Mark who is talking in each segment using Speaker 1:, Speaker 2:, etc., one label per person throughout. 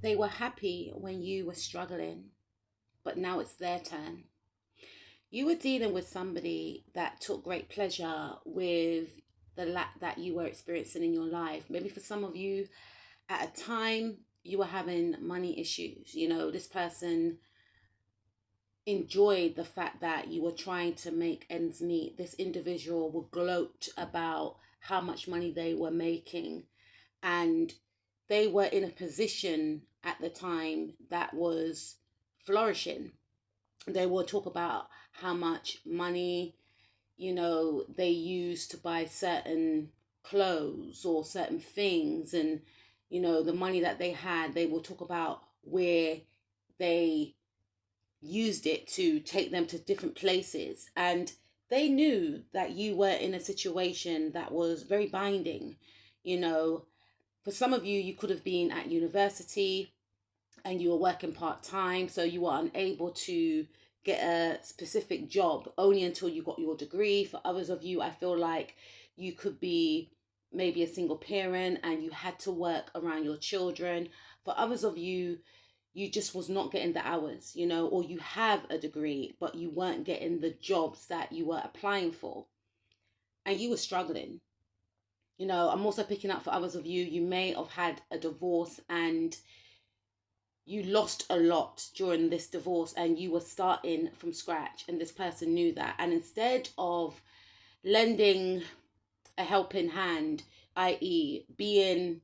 Speaker 1: They were happy when you were struggling, but now it's their turn. You were dealing with somebody that took great pleasure with the lack that you were experiencing in your life. Maybe for some of you, at a time, you were having money issues. This person enjoyed the fact that you were trying to make ends meet. This individual would gloat about how much money they were making, and they were in a position at the time that was flourishing. They will talk about how much money they used to buy certain clothes or certain things, and the money that they had, they will talk about where they used it to take them to different places. And they knew that you were in a situation that was very binding. you know for some of you, you could have been at university and you were working part-time, so you were unable to get a specific job only until you got your degree. For others of you, I feel like you could be maybe a single parent and you had to work around your children. For others of you, you just was not getting the hours, or you have a degree but you weren't getting the jobs that you were applying for, and you were struggling. I'm also picking up for others of you, you may have had a divorce and you lost a lot during this divorce and you were starting from scratch, and this person knew that. And instead of lending a helping hand, i.e., being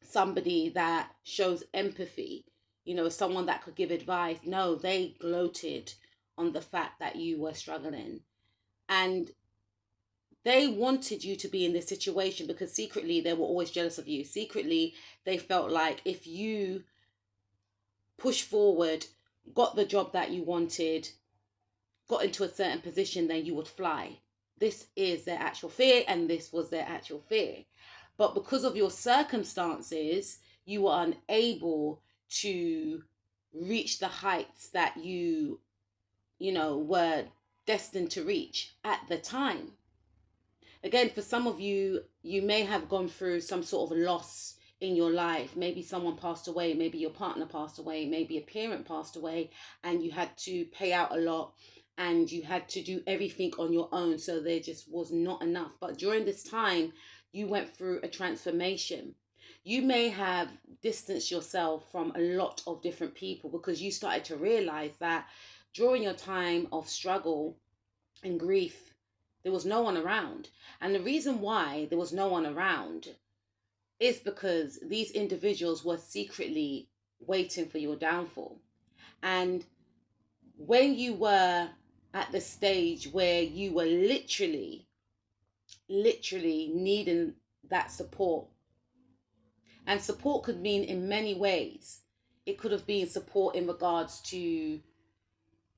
Speaker 1: somebody that shows empathy, someone that could give advice, no, they gloated on the fact that you were struggling. And they wanted you to be in this situation because secretly they were always jealous of you. Secretly, they felt like if you push forward, got the job that you wanted, got into a certain position, then you would fly. This is their actual fear, and this was their actual fear. But because of your circumstances, you were unable to reach the heights that were destined to reach at the time. Again, for some of you, you may have gone through some sort of loss in your life. Maybe someone passed away, maybe your partner passed away, maybe a parent passed away, and you had to pay out a lot and you had to do everything on your own, so there just was not enough. But during this time, you went through a transformation. You may have distanced yourself from a lot of different people because you started to realize that during your time of struggle and grief, there was no one around. And the reason why there was no one around is because these individuals were secretly waiting for your downfall. And when you were at the stage where you were literally needing that support, and support could mean in many ways. It could have been support in regards to,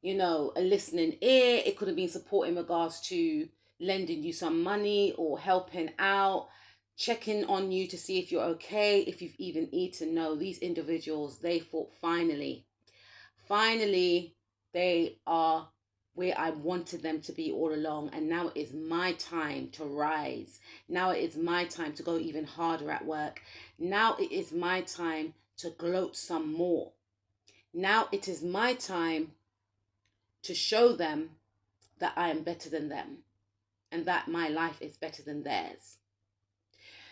Speaker 1: a listening ear. It could have been support in regards to lending you some money or helping out, checking on you to see if you're okay, if you've even eaten. No, these individuals, they thought finally, they are where I wanted them to be all along. And now it is my time to rise. Now it is my time to go even harder at work. Now it is my time to gloat some more. Now it is my time to show them that I am better than them and that my life is better than theirs.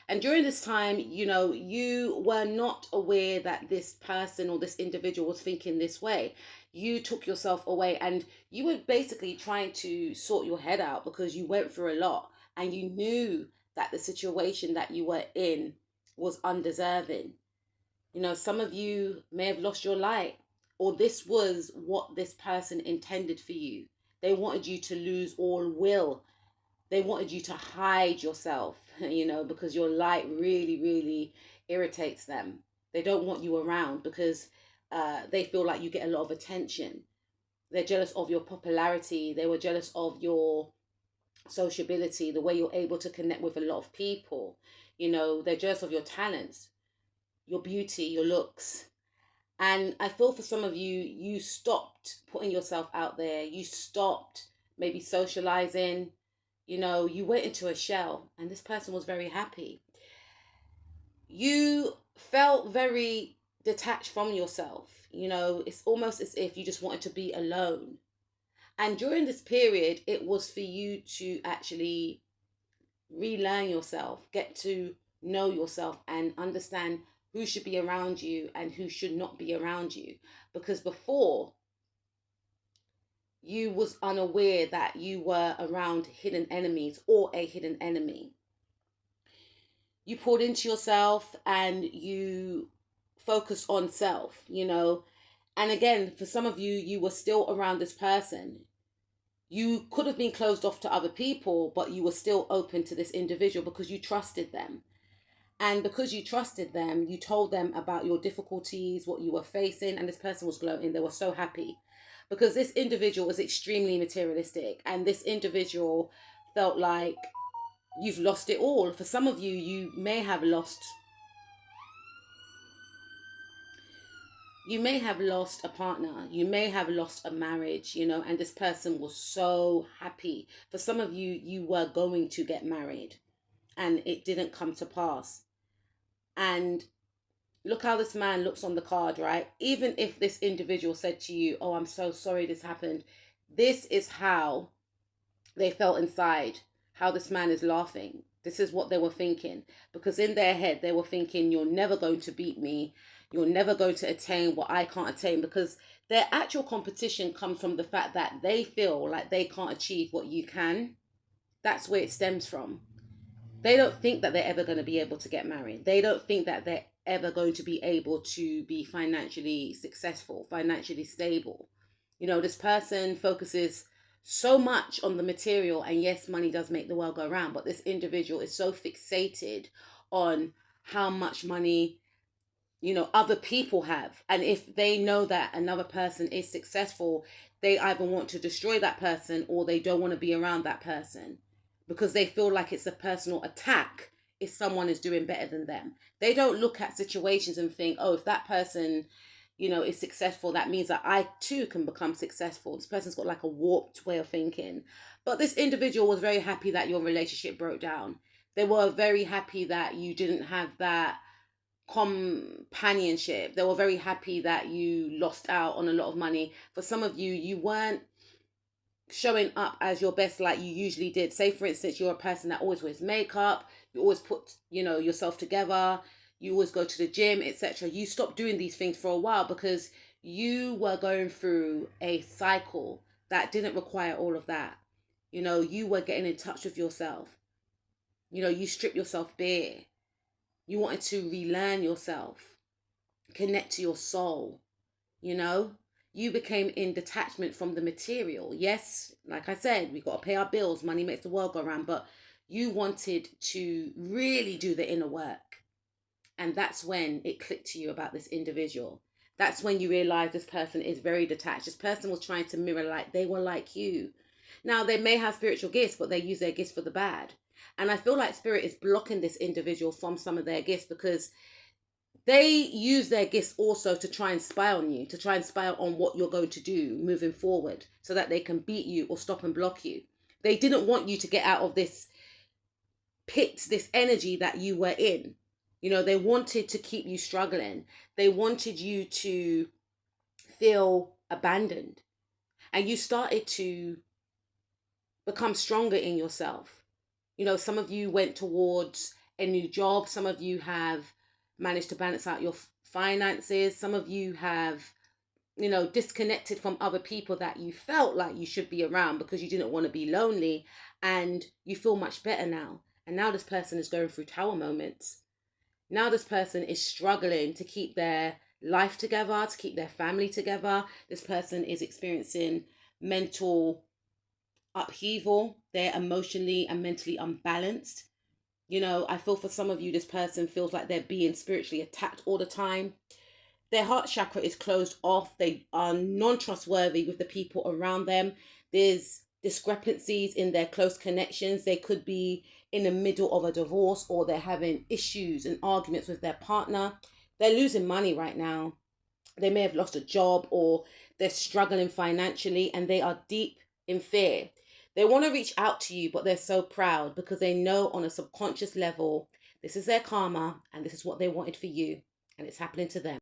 Speaker 1: And during this time, you were not aware that this person or this individual was thinking this way. You took yourself away and you were basically trying to sort your head out because you went through a lot and you knew that the situation that you were in was undeserving. Some of you may have lost your light, or this was what this person intended for you. They wanted you to lose all will. They wanted you to hide yourself, because your light really, really irritates them. They don't want you around because they feel like you get a lot of attention. They're jealous of your popularity. They were jealous of your sociability, the way you're able to connect with a lot of people. They're jealous of your talents, your beauty, your looks. And I feel for some of you, you stopped putting yourself out there. You stopped maybe socializing. You went into a shell, and this person was very happy. You felt very detached from yourself. It's almost as if you just wanted to be alone. And during this period, it was for you to actually relearn yourself, get to know yourself, and understand who should be around you and who should not be around you. Because before, you was unaware that you were around hidden enemies or a hidden enemy. You poured into yourself and you focused on self. And again, for some of you, you were still around this person. You could have been closed off to other people, but you were still open to this individual because you trusted them. And because you trusted them, you told them about your difficulties, what you were facing, and this person was gloating. They were so happy because this individual was extremely materialistic, and this individual felt like you've lost it all. For some of you, you may have lost a partner, you may have lost a marriage, and this person was so happy. For some of you, you were going to get married and it didn't come to pass. And look how this man looks on the card, right? Even if this individual said to you, oh, I'm so sorry this happened, this is how they felt inside, how this man is laughing. This is what they were thinking. Because in their head, they were thinking, you're never going to beat me. You're never going to attain what I can't attain. Because their actual competition comes from the fact that they feel like they can't achieve what you can. That's where it stems from. They don't think that they're ever going to be able to get married. They don't think that they're ever going to be able to be financially successful, financially stable. This person focuses so much on the material, and yes, money does make the world go round, but this individual is so fixated on how much money other people have. And if they know that another person is successful, they either want to destroy that person or they don't want to be around that person because they feel like it's a personal attack if someone is doing better than them. They don't look at situations and think, oh, if that person is successful, that means that I too can become successful. This person's got like a warped way of thinking. But this individual was very happy that your relationship broke down. They were very happy that you didn't have that companionship. They were very happy that you lost out on a lot of money. For some of you, you weren't showing up as your best like you usually did. Say, for instance, you're a person that always wears makeup, you always put, yourself together, you always go to the gym, etc. You stopped doing these things for a while because you were going through a cycle that didn't require all of that. You were getting in touch with yourself. You stripped yourself bare. You wanted to relearn yourself, connect to your soul. You became in detachment from the material. Yes, like I said, we got to pay our bills. Money makes the world go round. But you wanted to really do the inner work. And that's when it clicked to you about this individual. That's when you realize this person is very detached. This person was trying to mirror like they were like you. Now, they may have spiritual gifts, but they use their gifts for the bad. And I feel like spirit is blocking this individual from some of their gifts because they use their gifts also to try and spy on you, to try and spy on what you're going to do moving forward so that they can beat you or stop and block you. They didn't want you to get out of this pit, this energy that you were in. They wanted to keep you struggling. They wanted you to feel abandoned. And you started to become stronger in yourself. Some of you went towards a new job. Some of you have managed to balance out your finances. Some of you have, disconnected from other people that you felt like you should be around because you didn't want to be lonely, and you feel much better now. And now this person is going through tower moments. Now this person is struggling to keep their life together, to keep their family together. This person is experiencing mental upheaval. They're emotionally and mentally unbalanced. I feel for some of you, this person feels like they're being spiritually attacked all the time. Their heart chakra is closed off. They are non-trustworthy with the people around them. There's discrepancies in their close connections. They could be in the middle of a divorce, or they're having issues and arguments with their partner. They're losing money right now. They may have lost a job, or they're struggling financially, and they are deep in fear. They want to reach out to you, but they're so proud because they know on a subconscious level, this is their karma and this is what they wanted for you, and it's happening to them.